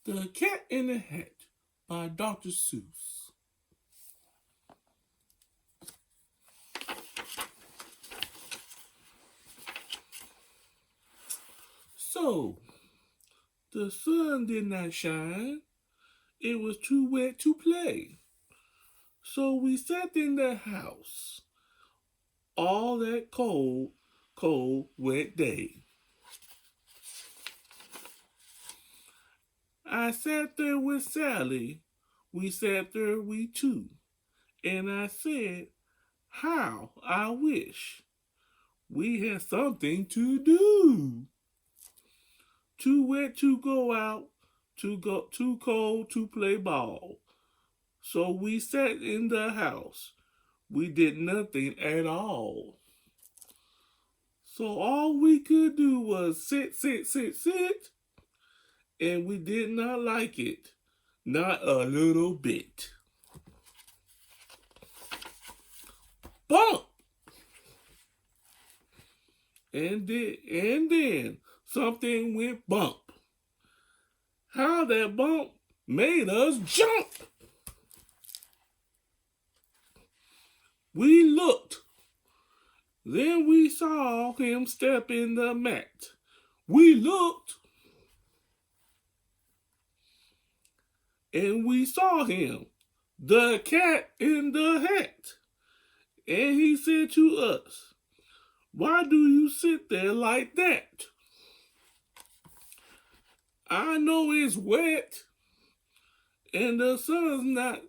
The Cat in the Hat by Dr. Seuss. So, the sun did not shine. It was too wet to play. So we sat in the house all that cold, wet day. I sat there with Sally. We sat there, we two. And I said, how I wish we had something to do. Too wet to go out, too cold to play ball. So we sat in the house. We did nothing at all. So all we could do was sit, and we did not like it. Not a little bit. Bump! And then something went bump. How that bump made us jump. We looked. Then we saw him step in the mat. We looked. And we saw him, the cat in the hat. And he said to us, why do you sit there like that? I know it's wet and the sun's not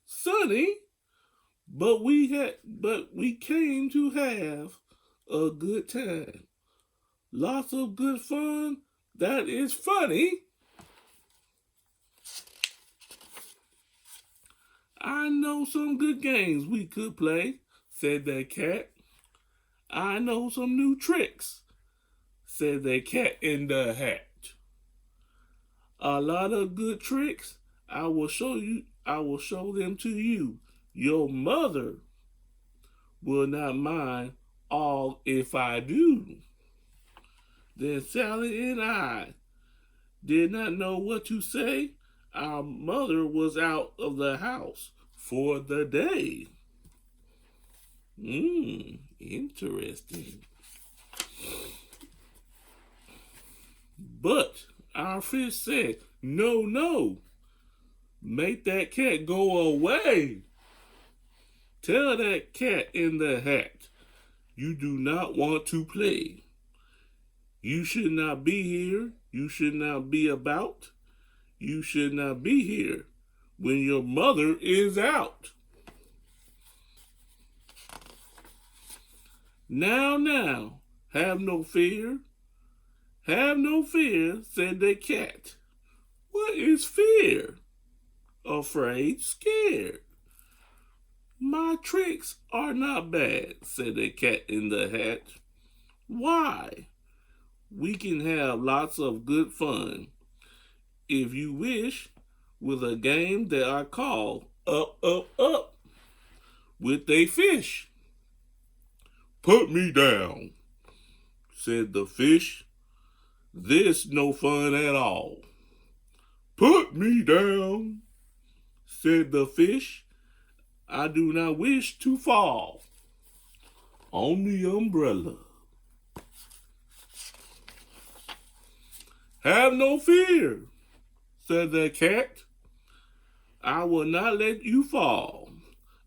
sunny, but we came to have a good time. Lots of good fun that is funny. I know some good games we could play, said the cat. I know some new tricks, said the cat in the hat. A lot of good tricks. I will show them to you. Your mother will not mind all if I do. Then Sally and I did not know what to say. Our mother was out of the house for the day. Interesting. But our fish said, no, make that cat go away. Tell that cat in the hat, you do not want to play. You should not be here. You should not be about. You should not be here when your mother is out. Now, have no fear. Have no fear, said the cat. What is fear? Afraid, scared. My tricks are not bad, said the cat in the hat. Why? We can have lots of good fun, if you wish, with a game that I call Up, with a fish. Put me down, said the fish. This no fun at all. Put me down, said the fish. I do not wish to fall on the umbrella. Have no fear, said the cat. I will not let you fall.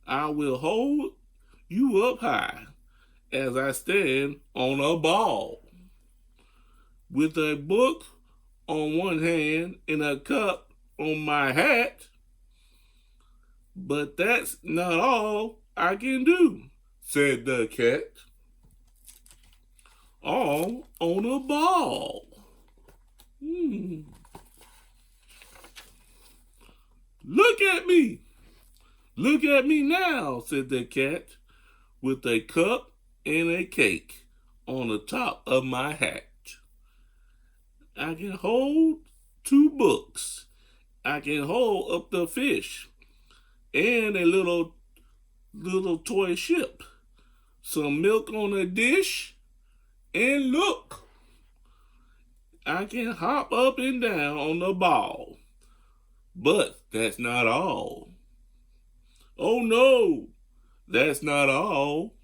I will hold you up high as I stand on a ball. With a book on one hand and a cup on my hat. But that's not all I can do, said the cat. All on a ball. Look at me. Look at me now, said the cat, with a cup and a cake on the top of my hat. I can hold 2 books. I can hold up the fish and a little toy ship. Some milk on a dish, and look, I can hop up and down on the ball. But that's not all. Oh no, that's not all.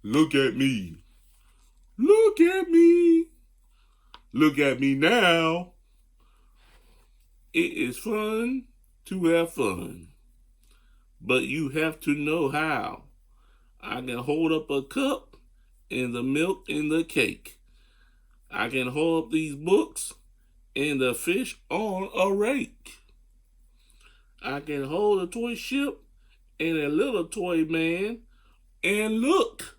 Look at me. Look at me. Look at me now. It is fun to have fun, but you have to know how. I can hold up a cup and the milk and the cake. I can hold up these books and the fish on a rake. I can hold a toy ship and a little toy man. And look,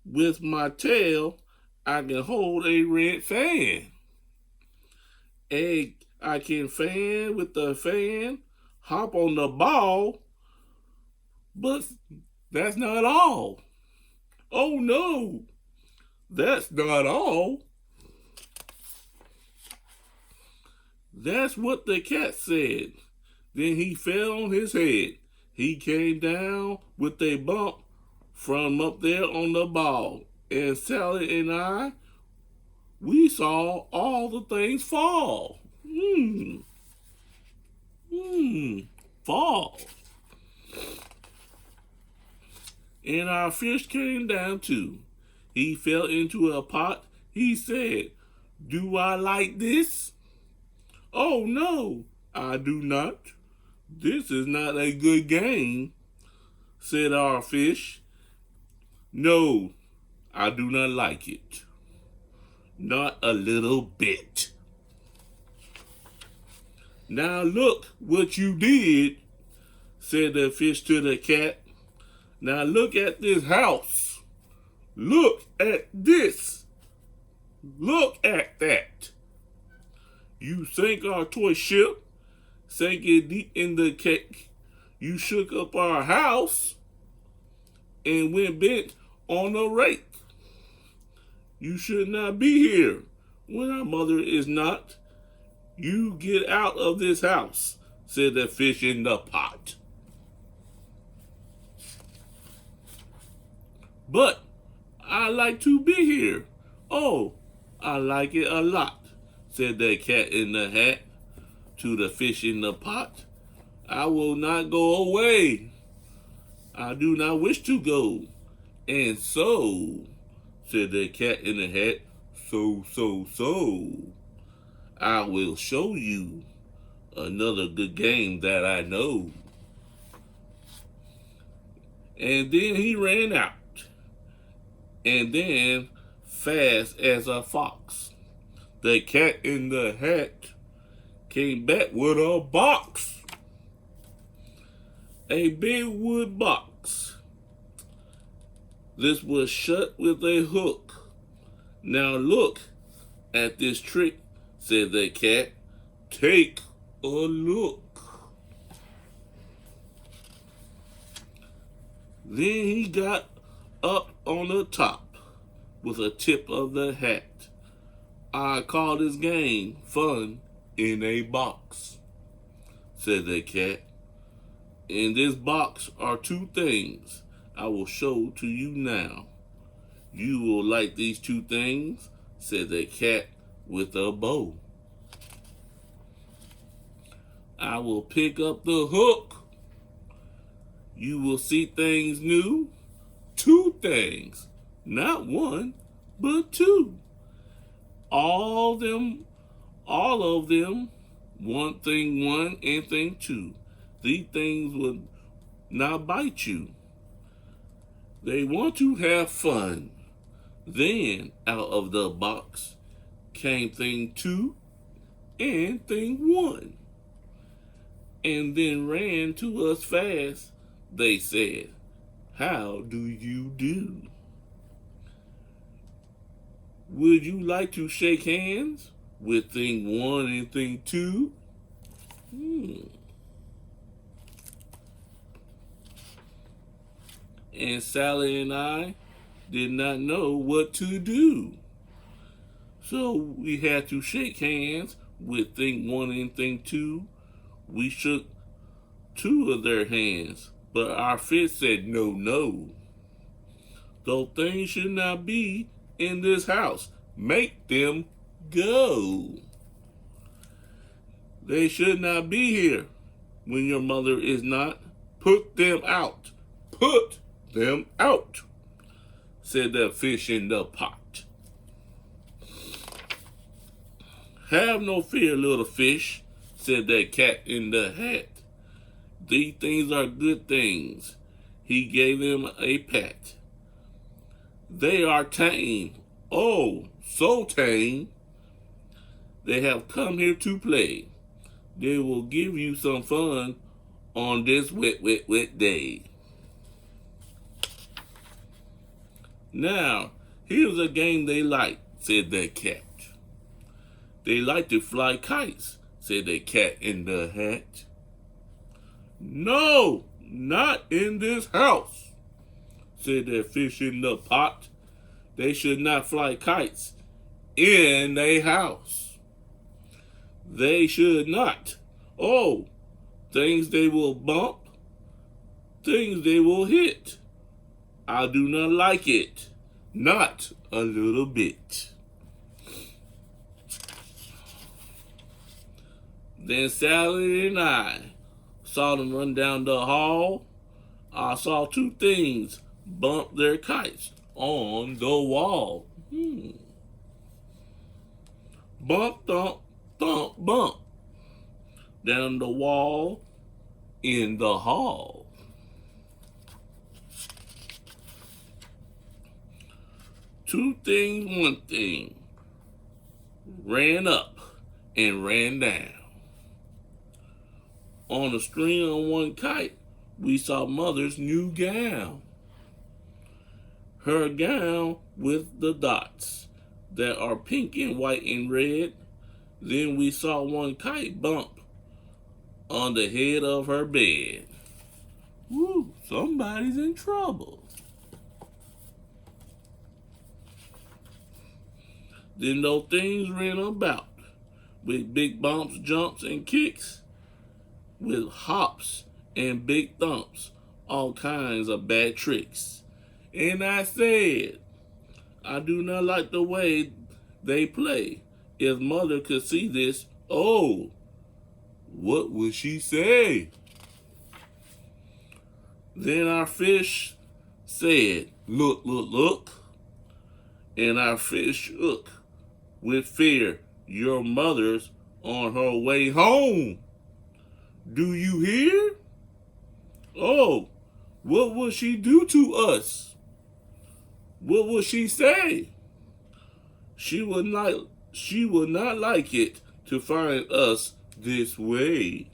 with my tail, I can hold a red fan. I can fan with the fan, hop on the ball, but that's not all. Oh no, that's not all. That's what the cat said. Then he fell on his head. He came down with a bump from up there on the ball. And Sally and I, we saw all the things fall. Fall. And our fish came down too. He fell into a pot. He said, "Do I like this?" "Oh no, I do not. This is not a good game," said our fish. "No, I do not like it. Not a little bit." "Now look what you did," said the fish to the cat. "Now look at this house. Look at this. Look at that. You sank our toy ship, sank it deep in the cake. You shook up our house and went bent on a rake. You should not be here when our mother is not. You get out of this house," said the fish in the pot. "But I like to be here. Oh, I like it a lot," said the cat in the hat to the fish in the pot. "I will not go away. I do not wish to go. And so," said the cat in the hat, so, "I will show you another good game that I know." And then he ran out. And then, fast as a fox, the cat in the hat came back with a box. A big wood box. This was shut with a hook. "Now look at this trick," said the cat. "Take a look." Then he got up on the top with a tip of the hat. "I call this game Fun in a Box," said the cat. "In this box are two things I will show to you now. You will like these two things," said the cat with a bow. "I will pick up the hook. You will see things new. Two things, not one, but two. All of them, one thing one and thing two. These things will not bite you. They want to have fun." Then out of the box came thing two and thing one, and then ran to us fast. They said, "How do you do? Would you like to shake hands with thing one and thing two?" And Sally and I did not know what to do. So we had to shake hands with thing one and thing two. We shook two of their hands, but our fish said, "No, no. Those things should not be in this house. Make them go." They should not be here when your mother is not. Put them out. Put them out, said the fish in the pot. Have no fear, little fish, said that cat in the hat. These things are good things. He gave them a pat. They are tame. Oh, so tame. They have come here to play. They will give you some fun on this wet, wet, wet day. Now, here's a game they like, said that cat. They like to fly kites, said the cat in the hat. No, not in this house, said the fish in the pot. They should not fly kites in a house. They should not. Oh, things they will bump, things they will hit. I do not like it, not a little bit. Then Sally and I saw them run down the hall. I saw two things bump their kites on the wall. Bump, thump, thump, bump. Down the wall in the hall. Two things, one thing. Ran up and ran down. On a string on one kite, we saw mother's new gown. Her gown with the dots that are pink and white and red. Then we saw one kite bump on the head of her bed. Woo, somebody's in trouble. Then those things ran about with big bumps, jumps, and kicks, with hops and big thumps, all kinds of bad tricks. And I said, I do not like the way they play. If mother could see this, oh, what would she say? Then our fish said, look, look, look. And our fish shook with fear. Your mother's on her way home. Do you hear? Oh, what will she do to us? What will she say? She will not like it to find us this way.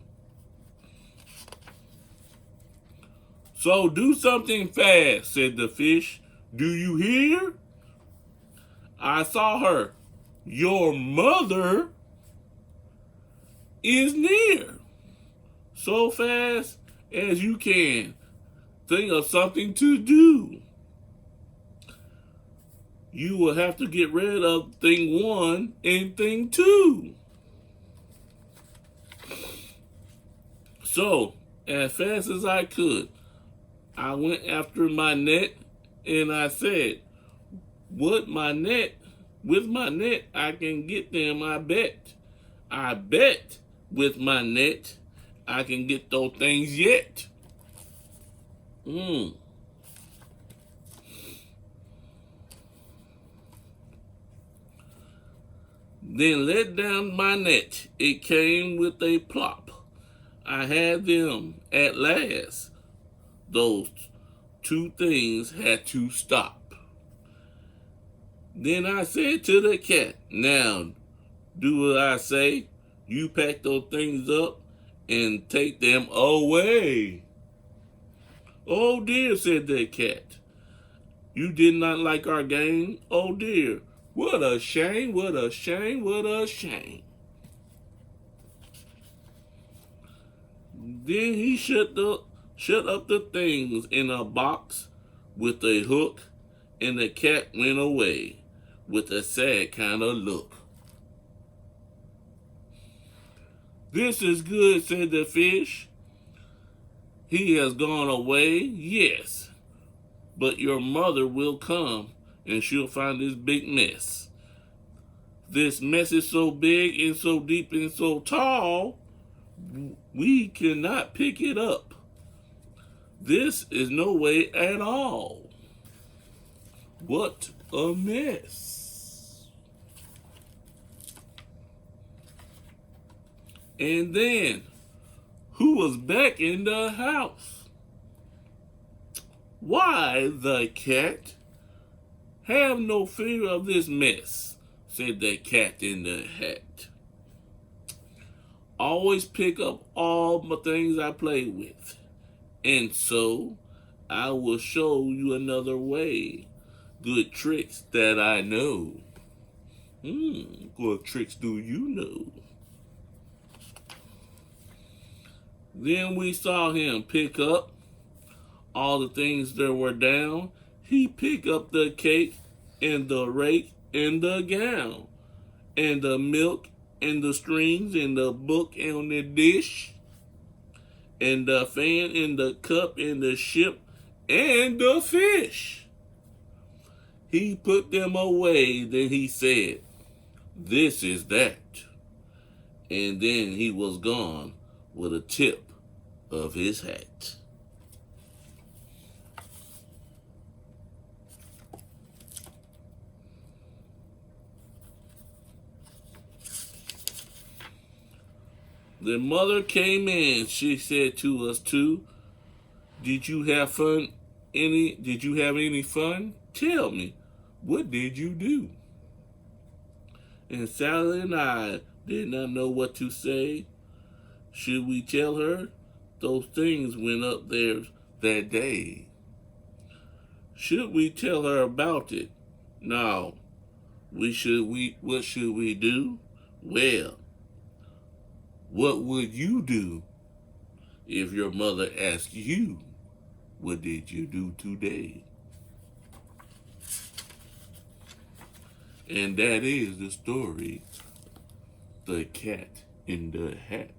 So do something fast, said the fish. Do you hear? I saw her. Your mother is near. So fast as you can. Think of something to do. You will have to get rid of thing one and thing two. So, as fast as I could, I went after my net and I said, with my net, I can get them, I bet. I bet with my net, I can get those things yet. Then let down my net. It came with a plop. I had them at last. Those two things had to stop. Then I said to the cat, now do what I say. You pack those things up and take them away. Oh dear, said the cat. You did not like our game? Oh dear. What a shame, what a shame, what a shame. Then he shut up the things in a box with a hook, and the cat went away with a sad kind of look. This is good, said the fish. He has gone away, yes, but your mother will come and she'll find this big mess. This mess is so big and so deep and so tall, we cannot pick it up. This is no way at all. What a mess. And then, who was back in the house? Why, the cat. Have no fear of this mess, said the cat in the hat. Always pick up all my things I play with. And so, I will show you another way. Good tricks that I know. What tricks do you know? Then we saw him pick up all the things that were down. He picked up the cake and the rake and the gown and the milk and the strings and the book and the dish and the fan and the cup and the ship and the fish. He put them away, then he said, "This is that." And then he was gone with a tip of his hat. The mother came in. She said to us too, Did you have any fun? Tell me, what did you do? And Sally and I did not know what to say. Should we tell her? Those things went up there that day. Should we tell her about it? No. What should we do? Well, what would you do if your mother asked you, what did you do today? And that is the story, The Cat in the Hat.